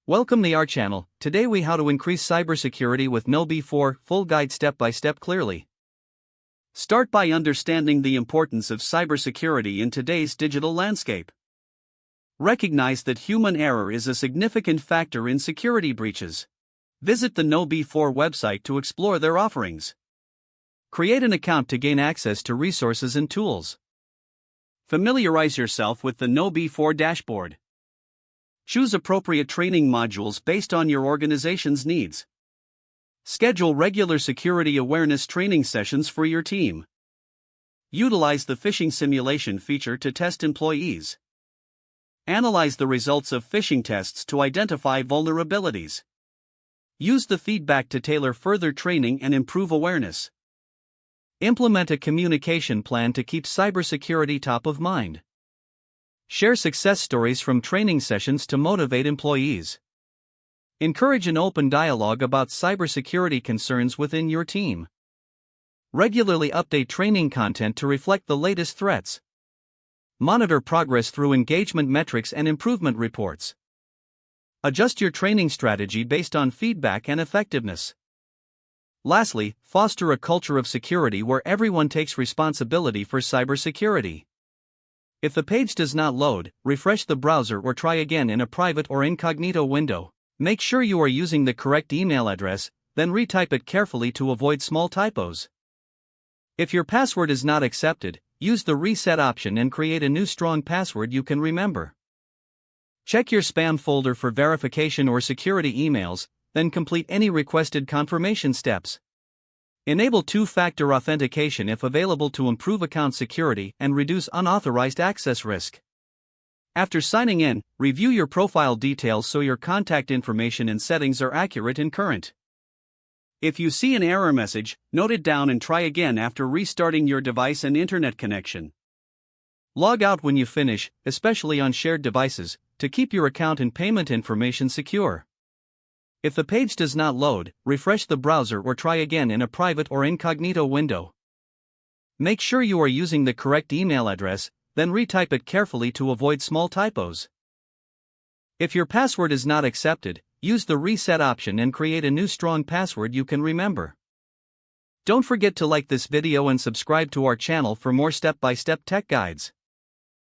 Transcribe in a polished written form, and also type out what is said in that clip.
Welcome to our channel. Today we how to increase cybersecurity with KnowBe4 full guide step by step clearly. Start by understanding the importance of cybersecurity in today's digital landscape. Recognize that human error is a significant factor in security breaches. Visit the KnowBe4 website to explore their offerings. Create an account to gain access to resources and tools. Familiarize yourself with the KnowBe4 dashboard. Choose appropriate training modules based on your organization's needs. Schedule regular security awareness training sessions for your team. Utilize the phishing simulation feature to test employees. Analyze the results of phishing tests to identify vulnerabilities. Use the feedback to tailor further training and improve awareness. Implement a communication plan to keep cybersecurity top of mind. Share success stories from training sessions to motivate employees. Encourage an open dialogue about cybersecurity concerns within your team. Regularly update training content to reflect the latest threats. Monitor progress through engagement metrics and improvement reports. Adjust your training strategy based on feedback and effectiveness. Lastly, foster a culture of security where everyone takes responsibility for cybersecurity. If the page does not load, refresh the browser or try again in a private or incognito window. Make sure you are using the correct email address, then retype it carefully to avoid small typos. If your password is not accepted, use the reset option and create a new strong password you can remember. Check your spam folder for verification or security emails, then complete any requested confirmation steps. Enable two-factor authentication if available to improve account security and reduce unauthorized access risk. After signing in, review your profile details so your contact information and settings are accurate and current. If you see an error message, note it down and try again after restarting your device and internet connection. Log out when you finish, especially on shared devices, to keep your account and payment information secure. If the page does not load, refresh the browser or try again in a private or incognito window. Make sure you are using the correct email address, then retype it carefully to avoid small typos. If your password is not accepted, use the reset option and create a new strong password you can remember. Don't forget to like this video and subscribe to our channel for more step-by-step tech guides.